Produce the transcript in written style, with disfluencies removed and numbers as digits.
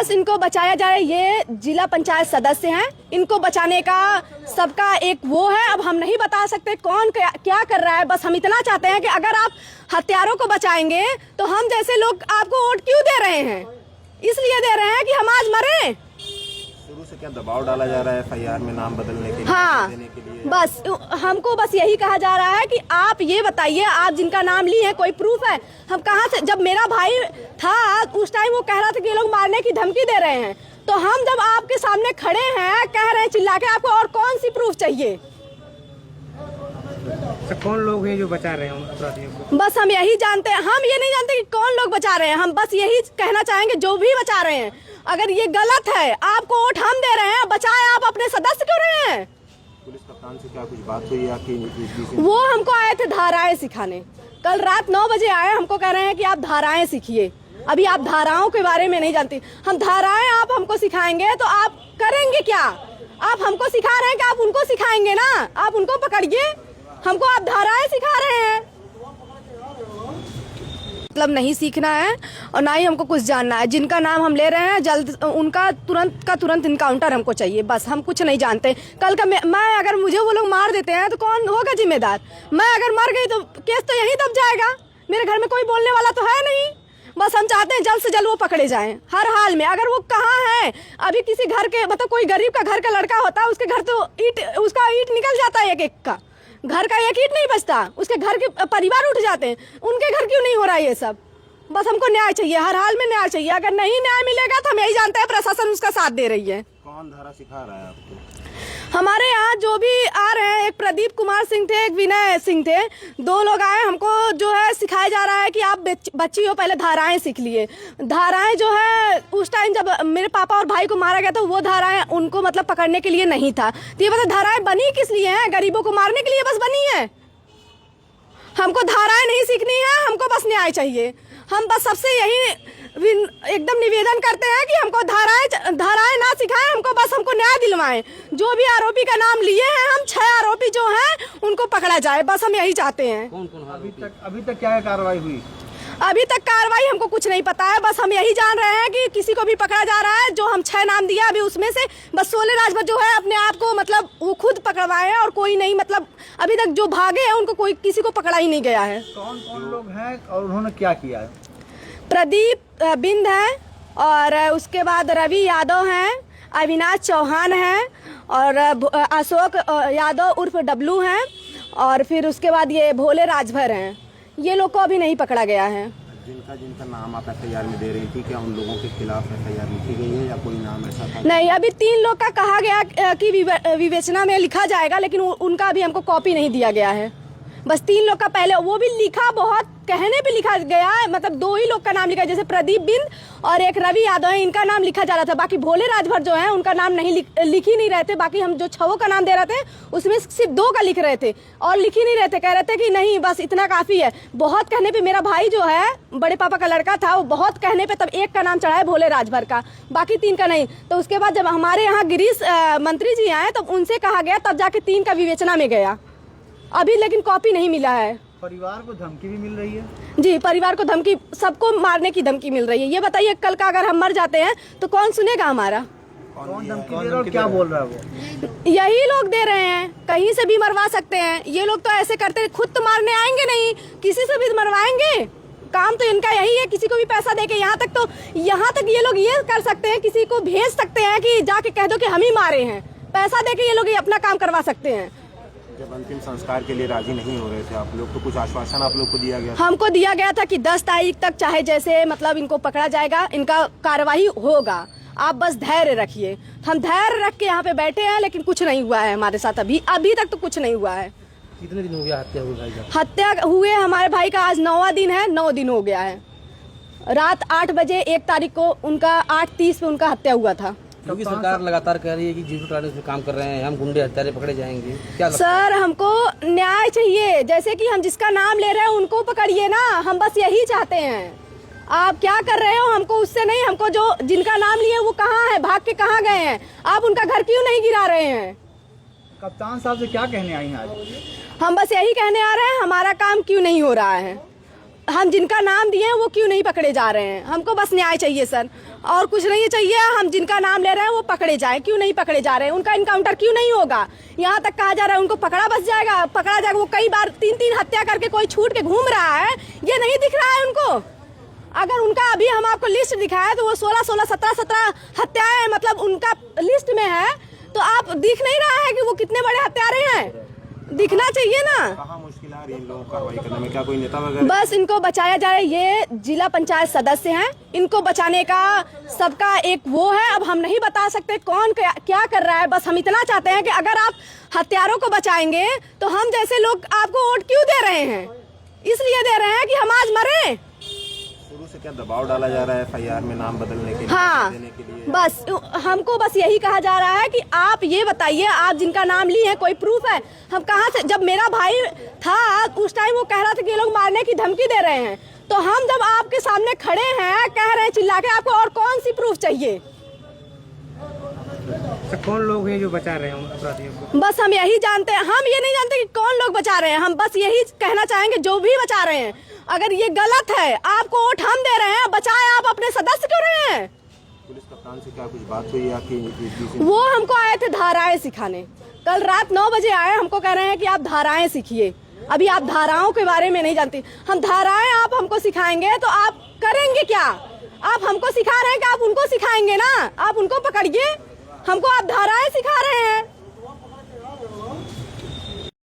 बस इनको बचाया जाए। ये जिला पंचायत सदस्य हैं, इनको बचाने का सबका एक वो है। अब हम नहीं बता सकते कौन क्या कर रहा है। बस हम इतना चाहते हैं कि अगर आप हत्यारों को बचाएंगे तो हम जैसे लोग आपको वोट क्यों दे रहे हैं? इसलिए दे रहे हैं कि हम आज मरे। शुरू से क्या दबाव डाला जा रहा है एफआईआर में नाम बदलने के लिए? हाँ, देने के लिए? बस हमको बस यही कहा जा रहा है कि आप ये बताइए, आप जिनका नाम लिए हैं कोई प्रूफ है? हम कहाँ से? जब मेरा भाई था उस टाइम वो कह रहा था कि ये लोग मारने की धमकी दे रहे हैं, तो हम जब आपके सामने खड़े हैं कह रहे हैं चिल्ला के, आपको और कौन सी प्रूफ चाहिए? तो कौन लोग हैं जो बचा रहे हैं अपराधियों को? बस हम यही जानते हैं, हम ये नहीं जानते कि कौन लोग बचा रहे हैं। हम बस यही कहना चाहेंगे जो भी बचा रहे हैं, अगर ये गलत है, आपको वोट हम दे रहे हैं, बचाए आप अपने सदस्य क्यों रहे हैं? पुलिस कप्तान से क्या कुछ बात हुई आपकी? वो हमको आए थे धाराएं सिखाने, कल रात 9 बजे आए, हमको कह रहे हैं कि आप धाराएं सीखिए। अभी आप धाराओं के बारे में नहीं जानती। हम धाराएं आप हमको सिखाएंगे तो आप करेंगे क्या? आप हमको सिखा रहे हैं कि आप उनको सिखाएंगे ना, आप उनको पकड़िए, हमको आप धाराएं सिखा रहे हैं। मतलब नहीं सीखना है और ना ही हमको कुछ जानना है। जिनका नाम हम ले रहे हैं जल्द उनका तुरंत का तुरंत इनकाउंटर हमको चाहिए। बस हम कुछ नहीं जानते। कल का मैं अगर मुझे वो लोग मार देते हैं तो कौन होगा जिम्मेदार? मैं अगर मर गई तो केस तो यहीं दब जाएगा। मेरे घर में कोई बोलने वाला तो है नहीं। बस हम चाहते हैं जल्द से जल्द वो पकड़े जाएं हर हाल में। अगर वो कहाँ है, अभी किसी घर के मतलब कोई गरीब का घर का लड़का होता है, उसके घर तो उसका ईंट निकल जाता है, एक एक का घर का एक ईंट नहीं बचता, उसके घर के परिवार उठ जाते हैं। उनके घर क्यों नहीं हो रहा है ये सब? बस हमको न्याय चाहिए, हर हाल में न्याय चाहिए। अगर नहीं न्याय मिलेगा तो हम यही जानते हैं प्रशासन उसका साथ दे रही है। कौन धारा सिखा रहा है आपको? हमारे यहाँ जो भी आ रहे हैं, एक प्रदीप कुमार सिंह थे, एक विनय सिंह थे, 2 लोग आए। हमको जो है सिखाया जा रहा है कि आप बच्ची हो, पहले धाराएं सीख लिए। धाराएं जो है उस टाइम जब मेरे पापा और भाई को मारा गया तो वो धाराएं उनको मतलब पकड़ने के लिए नहीं था। तो ये मतलब धाराएं बनी किस लिए हैं? गरीबों को मारने के लिए बस बनी है। हमको धाराएं नहीं सीखनी है, हमको बस न्याय चाहिए। हम बस सबसे यही एकदम निवेदन करते हैं कि हमको धाराएं ना सिखाएं, हमको न्याय दिलवाएं। जो भी आरोपी का नाम लिए हैं, हम 6 आरोपी जो हैं उनको पकड़ा जाए, बस हम यही चाहते हैं। अभी तक क्या कार्रवाई हुई? अभी तक कार्रवाई हमको कुछ नहीं पता है। बस हम यही जान रहे हैं कि किसी को भी पकड़ा जा रहा है। जो हम 6 नाम दिया अभी उसमें से बस 16 राजभर जो है अपने आप को मतलब वो खुद पकड़वाए हैं और कोई नहीं, मतलब अभी तक जो भागे हैं उनको कोई किसी को पकड़ा ही नहीं गया है। कौन कौन लोग हैं और उन्होंने क्या किया है? प्रदीप बिंद है और उसके बाद रवि यादव हैं, अविनाश चौहान हैं और अशोक यादव उर्फ डब्लू हैं और फिर उसके बाद ये भोले राजभर हैं। ये लोग को अभी नहीं पकड़ा गया है। जिनका नाम आप एफआईआर में दे रही थी, क्या उन लोगों के खिलाफ एफआईआर लिखी गई है या कोई नाम ऐसा था? नहीं, अभी 3 लोग का कहा गया कि विवेचना में लिखा जाएगा, लेकिन उनका अभी हमको कॉपी नहीं दिया गया है। बस 3 लोग का पहले वो भी लिखा, बहुत कहने पे लिखा गया है, मतलब 2 ही लोग का नाम लिखा है, जैसे प्रदीप बिंद और एक रवि यादव है, इनका नाम लिखा जा रहा था। बाकी भोले राजभर जो है उनका नाम नहीं लिख ही नहीं रहे थे। बाकी हम जो 6 का नाम दे रहे थे उसमें सिर्फ 2 का लिख रहे थे और लिख ही नहीं रहे थे। कह रहे थे कि नहीं बस इतना काफ़ी है। बहुत कहने पे मेरा भाई जो है बड़े पापा का लड़का था, वो बहुत कहने पे तब 1 का नाम चढ़ा है भोले राजभर का, बाकी 3 का नहीं। तो उसके बाद जब हमारे यहाँ गिरीश मंत्री जी आए तब उनसे कहा गया, तब जाके 3 का विवेचना में गया। अभी लेकिन कॉपी नहीं मिला है। परिवार को धमकी भी मिल रही है? जी, परिवार को धमकी, सबको मारने की धमकी मिल रही है। ये बताइए कल का अगर हम मर जाते हैं तो कौन सुनेगा हमारा? कौन धमकी दे रहा है और क्या बोल रहा है वो? यही लोग दे रहे हैं, कहीं से भी मरवा सकते हैं। ये लोग तो ऐसे करते हैं, खुद तो मारने आएंगे नहीं, किसी से भी मरवाएंगे। काम तो इनका यही है, किसी को भी पैसा देके। यहाँ तक ये लोग ये कर सकते हैं, किसी को भेज सकते हैं कि जाके कह दो कि हम ही मारे हैं। पैसा देके ये लोग अपना काम करवा सकते हैं। जब अंतिम संस्कार के लिए राजी नहीं हो रहे थे आप लोग, तो कुछ आश्वासन आप लोग को दिया गया? हमको दिया गया था कि 10 तारीख तक चाहे जैसे मतलब इनको पकड़ा जाएगा, इनका कार्रवाई होगा, आप बस धैर्य रखिए। हम धैर्य रख के यहाँ पे बैठे हैं, लेकिन कुछ नहीं हुआ है हमारे साथ। अभी तक तो कुछ नहीं हुआ है। कितने दिन हो गया हत्या हुई भाई का? हत्या हुए हमारे भाई का आज 9वां दिन है, 9 दिन हो गया है। रात 8 बजे 1 तारीख को उनका 8:30 पे उनका हत्या हुआ था। क्योंकि सरकार लगातार कह रही है कि जीरो टॉलरेंस में काम कर रहे हैं, हम गुंडे हत्यारे पकड़े जाएंगे, क्या लगता है? सर हमको न्याय चाहिए, जैसे कि हम जिसका नाम ले रहे हैं उनको पकड़िए ना, हम बस यही चाहते हैं। आप क्या कर रहे हो हमको उससे नहीं, हमको जो जिनका नाम लिए वो कहाँ है, भाग के कहाँ गए हैं, आप उनका घर क्यों नहीं गिरा रहे हैं? कप्तान साहब से क्या कहने आई हैं आज? हम बस यही कहने आ रहे हैं, हमारा काम क्यों नहीं हो रहा है। हम जिनका नाम दिए हैं वो क्यों नहीं पकड़े जा रहे हैं? हमको बस न्याय चाहिए सर, और कुछ नहीं चाहिए। हम जिनका नाम ले रहे हैं वो पकड़े जाए, क्यों नहीं पकड़े जा रहे हैं? उनका इनकाउंटर क्यों नहीं होगा? यहाँ तक कहा जा रहा है उनको पकड़ा बस जाएगा, पकड़ा जाएगा। वो कई बार 3-3 हत्या करके कोई छूट के घूम रहा है, ये नहीं दिख रहा है उनको? अगर उनका अभी हम आपको लिस्ट दिखाए तो वो 16, 17 हत्याएं मतलब उनका लिस्ट में है, तो आप दिख नहीं रहा है कि वो कितने बड़े हत्यारे हैं? दिखना चाहिए ना। कहाँ मुश्किल आ रही है इन लोगों को कार्रवाई करने में? क्या कोई नेता वगैरह? बस इनको बचाया जाए। ये जिला पंचायत सदस्य हैं, इनको बचाने का सबका एक वो है। अब हम नहीं बता सकते कौन क्या कर रहा है। बस हम इतना चाहते हैं कि अगर आप हत्यारों को बचाएंगे तो हम जैसे लोग आपको वोट क्यों दे रहे हैं? इसलिए दे रहे हैं कि हम आज मरे। शुरू से क्या दबाव डाला जा रहा है FIR में नाम बदलने के लिए, हाँ, देने के लिए? बस हमको बस यही कहा जा रहा है कि आप ये बताइए, आप जिनका नाम लिए हैं कोई प्रूफ है? हम कहाँ से? जब मेरा भाई था उस टाइम वो कह रहा था कि ये लोग मारने की धमकी दे रहे हैं, तो हम जब आपके सामने खड़े हैं कह रहे हैं चिल्ला के, आपको और कौन सी प्रूफ चाहिए? तो कौन लोग हैं जो बचा रहे हैं अपराधियों को? बस हम यही जानते हैं, हम ये नहीं जानते कि कौन लोग बचा रहे हैं। हम बस यही कहना चाहेंगे जो भी बचा रहे हैं, अगर ये गलत है, आपको वोट हम दे रहे हैं, बचाए आप अपने सदस्य क्यों रहे हैं? पुलिस कप्तान से क्या कुछ बात हुई या कि वो हमको आए थे धाराएं सिखाने, कल रात 9 बजे आए, हमको कह रहे हैं कि आप धाराएं सीखिए। अभी आप धाराओं के बारे में नहीं जानती। हम धाराएं आप हमको सिखाएंगे तो आप करेंगे क्या? आप हमको सिखा रहे हैं कि आप उनको सिखाएंगे ना, आप उनको पकड़िए। हमको आप धाराएं सिखा रहे हैं।